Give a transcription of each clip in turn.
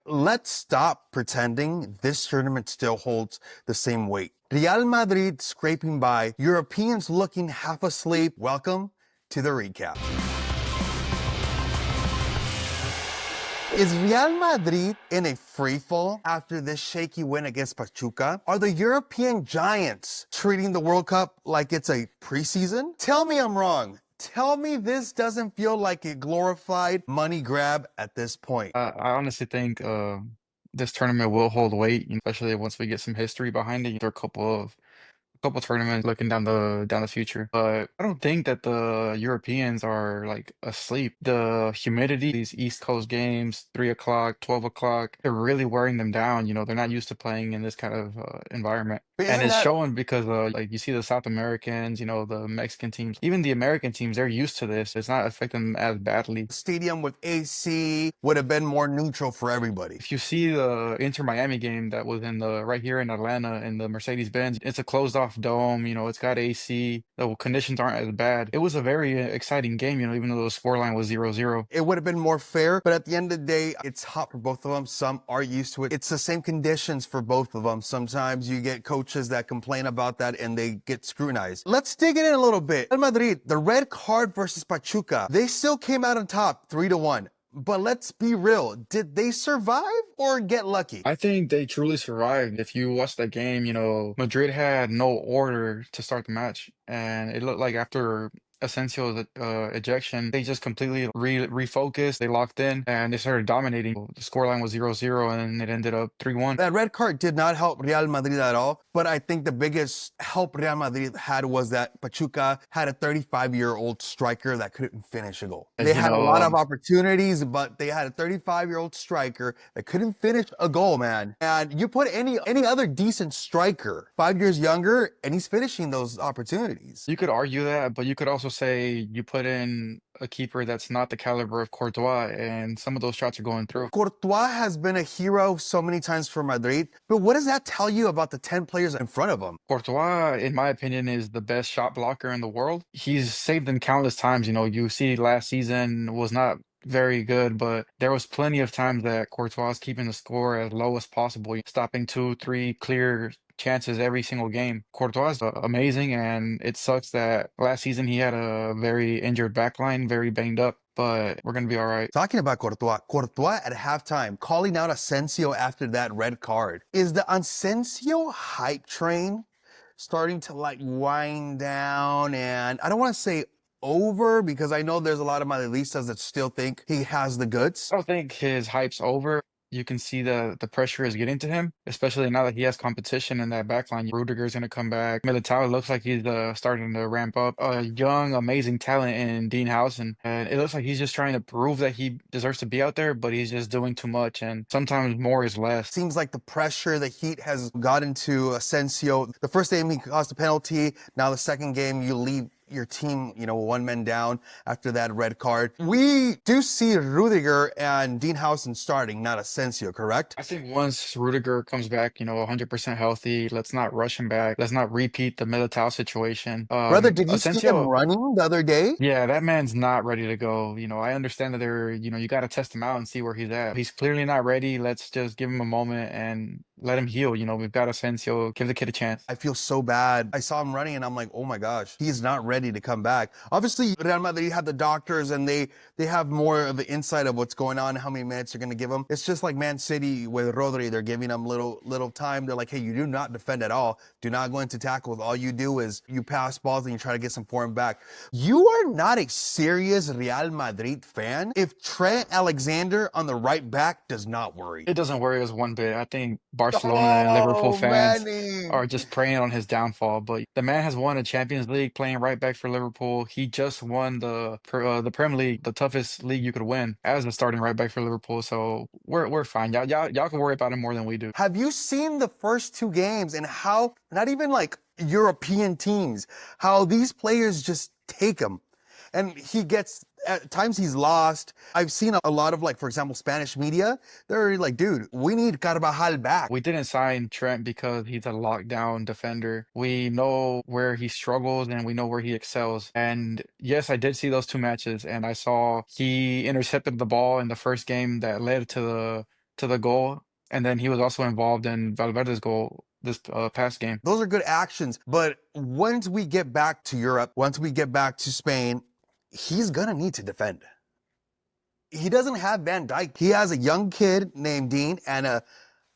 let's stop pretending this tournament still holds the same weight. Real Madrid scraping by, Europeans looking half asleep. Welcome to the recap. Is Real Madrid in a freefall after this shaky win against Pachuca? Are the European giants treating the World Cup like it's a preseason? Tell me I'm wrong. Tell me this doesn't feel like a glorified money grab at this point. I honestly think this tournament will hold weight, especially once we get some history behind it. There are a couple tournaments looking down the future, but I don't think that the Europeans are like asleep. The humidity, these East Coast games, 3 o'clock, 12 o'clock, they're really wearing them down. They're not used to playing in this kind of environment. But And isn't it's that showing because like you see the South Americans, the Mexican teams, even the American teams, they're used to this. It's not affecting them as badly. stadium with AC would have been more neutral for everybody? If you see the Inter Miami game that was in the right here in Atlanta in the Mercedes-Benz, it's a closed off dome, it's got AC. The conditions aren't as bad. It was a very exciting game, even though the scoreline was 0-0. It would have been more fair, but at the end of the day, it's hot for both of them. Some are used to it. It's the same conditions for both of them. Sometimes you get coaches that complain about that and they get scrutinized. Let's dig in a little bit. Real Madrid, the red card versus Pachuca, they still came out on top 3-1. But let's be real. Did they survive or get lucky? I think they truly survived. If you watch that game, Madrid had no order to start the match, and it looked like after Asensio's ejection, they just completely refocused. They locked in and they started dominating. The scoreline was 0-0, and it ended up 3-1. That red card did not help Real Madrid at all, but I think the biggest help Real Madrid had was that Pachuca had a 35-year-old striker that couldn't finish a goal. They You had a know, lot of opportunities, but they had a 35-year-old striker that couldn't finish a goal, man. And you put any other decent striker 5 years younger, and he's finishing those opportunities. you could argue that, but you could also say you put in a keeper that's not the caliber of Courtois, and some of those shots are going through. Courtois has been a hero so many times for Madrid, but what does that tell you about the 10 players in front of him? Courtois, in my opinion, is the best shot blocker in the world. He's saved them countless times. You see last season was not very good, but there was plenty of times that Courtois was keeping the score as low as possible, stopping two, three clear chances every single game. Courtois is amazing, and it sucks that last season he had a very injured back line, very banged up, but we're going to be all right. Talking about Courtois at halftime, calling out Asensio after that red card. Is the Asensio hype train starting to like wind down? And I don't want to say over because I know there's a lot of Madridistas that still think he has the goods. I don't think his hype's over. You can see the pressure is getting to him, especially now that he has competition in that back line. Rudiger's going to come back. Militao looks like he's starting to ramp up. A young, amazing talent in Dean Housen. And it looks like he's just trying to prove that he deserves to be out there, but he's just doing too much. And sometimes more is less. Seems like the pressure, the heat has gotten to Asensio. The first game he caused a penalty. Now the second game you leave your team, one man down after that red card. We do see Rudiger and Dean Housen starting, not Asensio, correct? I think once Rudiger comes back, 100% healthy, let's not rush him back. Let's not repeat the Militao situation. Brother, did you see him Asensio, running the other day? yeah, that man's not ready to go. I understand that you got to test him out and see where he's at. He's clearly not ready. Let's just give him a moment and let him heal. We've got Asensio. Give the kid a chance. I feel so bad. I saw him running and I'm like, oh my gosh, he's not ready to come back. Obviously, Real Madrid had the doctors and they have more of the insight of what's going on, how many minutes they're going to give him. It's just like Man City with Rodri. They're giving him little time. They're like, hey, you do not defend at all. Do not go into tackles. All you do is you pass balls and you try to get some form back. You are not a serious Real Madrid fan if Trent Alexander on the right back does not worry. It doesn't worry us one bit. I think Barcelona and Liverpool Oh, fans Manny. are just preying on his downfall. But the man has won a Champions League playing right back for Liverpool. He just won the Premier League, the toughest league you could win, as a starting right back for Liverpool. So we're fine. Y'all can worry about him more than we do. Have you seen the first two games and how, not even like European teams, how these players just take him? And he gets, at times he's lost. I've seen a lot of, like, for example, Spanish media. They're like, dude, we need Carvajal back. We didn't sign Trent because he's a lockdown defender. We know where he struggles and we know where he excels. And yes, I did see those two matches, and I saw he intercepted the ball in the first game that led to to the goal, and then he was also involved in Valverde's goal this past game. Those are good actions. But once we get back to Europe, once we get back to Spain, he's going to need to defend. He doesn't have Van Dijk. He has a young kid named Dean and a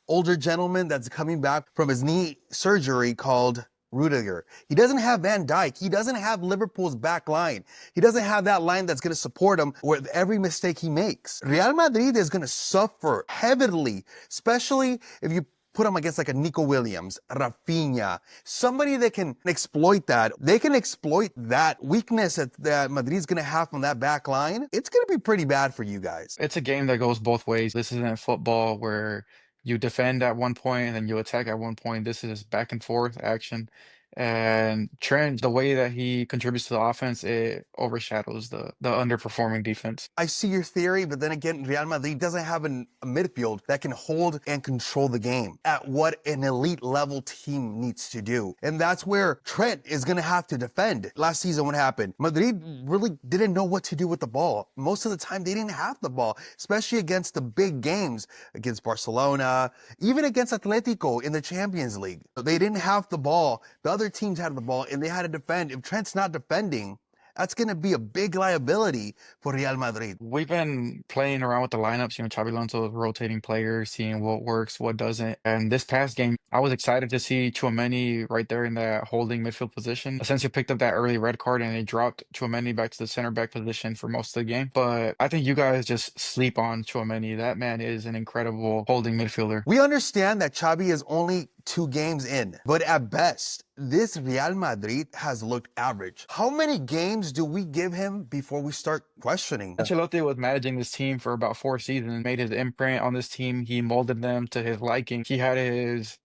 older gentleman that's coming back from his knee surgery called Rudiger. He doesn't have Van Dijk. He doesn't have Liverpool's back line. He doesn't have that line that's going to support him with every mistake he makes. Real Madrid is going to suffer heavily, especially if you put him against like a Nico Williams, Rafinha, somebody that can exploit that. They can exploit that weakness that Madrid's going to have from that back line. It's going to be pretty bad for you guys. It's a game that goes both ways. This isn't football where you defend at one point and then you attack at one point. This is back and forth action. And Trent, the way that he contributes to the offense, it overshadows the underperforming defense. I see your theory, but then again, Real Madrid doesn't have a midfield that can hold and control the game at what an elite level team needs to do. And that's where Trent is going to have to defend. Last season, what happened? Madrid really didn't know what to do with the ball. Most of the time, they didn't have the ball, especially against the big games, against Barcelona, even against Atletico in the Champions League. They didn't have the ball. The other teams had the ball, and they had to defend. If Trent's not defending, that's going to be a big liability for Real Madrid. We've been playing around with the lineups, Xabi Alonso is rotating players, seeing what works, what doesn't. And this past game, I was excited to see Tchouaméni right there in that holding midfield position. Asensio picked up that early red card and they dropped Tchouaméni back to the center back position for most of the game. But I think you guys just sleep on Tchouaméni. That man is an incredible holding midfielder. We understand that Xabi is only 2 games in, but at best, this Real Madrid has looked average. How many games do we give him before we start questioning? Ancelotti was managing this team for about 4 seasons, made his imprint on this team. He molded them to his liking. He had his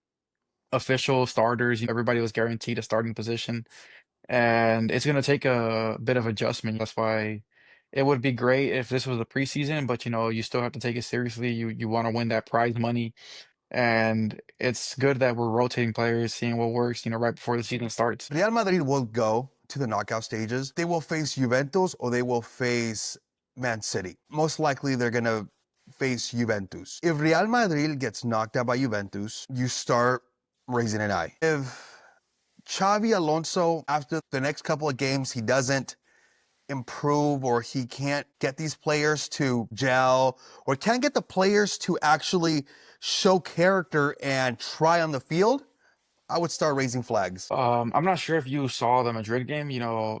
official starters. Everybody was guaranteed a starting position. And it's going to take a bit of adjustment. That's why it would be great if this was a preseason, but you still have to take it seriously. You want to win that prize money. And it's good that we're rotating players, seeing what works, right before the season starts. Real Madrid will go to the knockout stages. They will face Juventus or they will face Man City. Most likely they're going to face Juventus. If Real Madrid gets knocked out by Juventus, you start raising an eye. If Xabi Alonso, after the next couple of games, he doesn't improve or he can't get these players to gel or can't get the players to actually show character and try on the field, I would start raising flags. I'm not sure if you saw the Madrid game.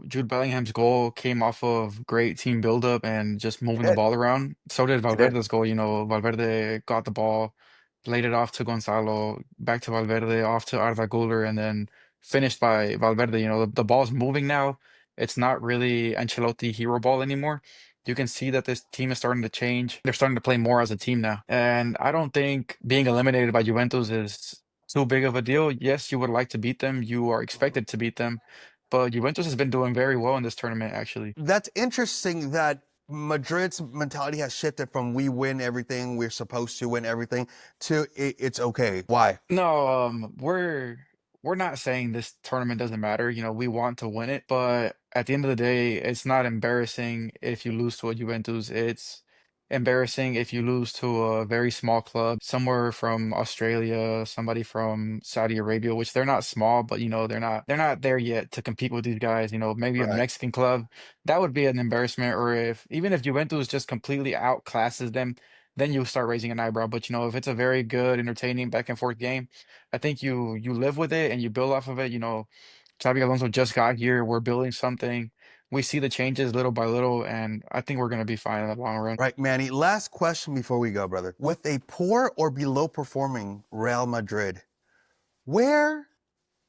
Jude Bellingham's goal came off of great team buildup and just moving the ball around. So did He did. Valverde's goal. Valverde got the ball, laid it off to Gonzalo, back to Valverde, off to Arda Güler, and then finished by Valverde. The ball's moving now. It's not really Ancelotti hero ball anymore. You can see that this team is starting to change. They're starting to play more as a team now. And I don't think being eliminated by Juventus is too big of a deal. Yes, you would like to beat them. You are expected to beat them. But Juventus has been doing very well in this tournament, actually. That's interesting that Madrid's mentality has shifted from we win everything, we're supposed to win everything, to it's okay. Why? No, we're not saying this tournament doesn't matter. We want to win it, but at the end of the day, it's not embarrassing if you lose to a Juventus. It's embarrassing if you lose to a very small club, somewhere from Australia, somebody from Saudi Arabia, which they're not small, but they're not there yet to compete with these guys. Maybe a Right. Mexican club, that would be an embarrassment. Or if Juventus just completely outclasses them, then you start raising an eyebrow. But if it's a very good, entertaining back and forth game, I think you live with it and you build off of it. Xabi Alonso just got here. We're building something. We see the changes little by little, and I think we're going to be fine in the long run. Right, Manny. Last question before we go, brother. With a poor or below performing Real Madrid, where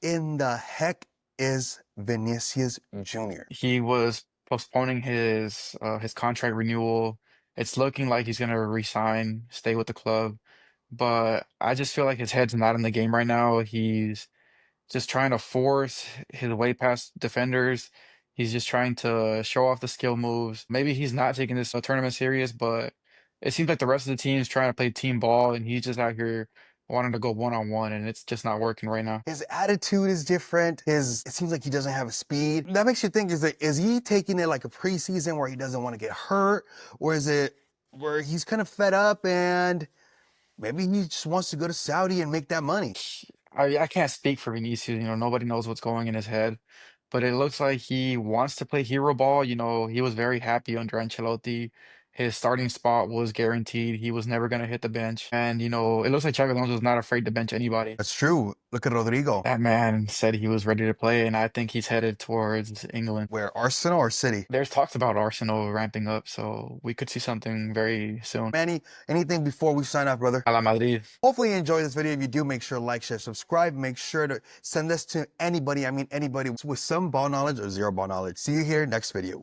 in the heck is Vinicius Jr.? He was postponing his contract renewal. It's looking like he's going to resign, stay with the club, but I just feel like his head's not in the game right now. He's just trying to force his way past defenders. He's just trying to show off the skill moves. Maybe he's not taking this tournament serious, but it seems like the rest of the team is trying to play team ball, and he's just out here wanting to go one-on-one, and it's just not working right now. His attitude is different. It seems like he doesn't have a speed. That makes you think, is he taking it like a preseason where he doesn't want to get hurt? Or is it where he's kind of fed up and maybe he just wants to go to Saudi and make that money. I can't speak for Vinicius, nobody knows what's going in his head, but it looks like he wants to play hero ball. He was very happy under Ancelotti. His starting spot was guaranteed. He was never going to hit the bench. And, it looks like Xabi Alonso is not afraid to bench anybody. That's true. Look at Rodrigo. That man said he was ready to play, and I think he's headed towards England. Where, Arsenal or City? There's talks about Arsenal ramping up, so we could see something very soon. Manny, anything before we sign off, brother? A la Madrid. Hopefully you enjoyed this video. If you do, make sure to like, share, subscribe. Make sure to send this to anybody. I mean, anybody with some ball knowledge or zero ball knowledge. See you here next video.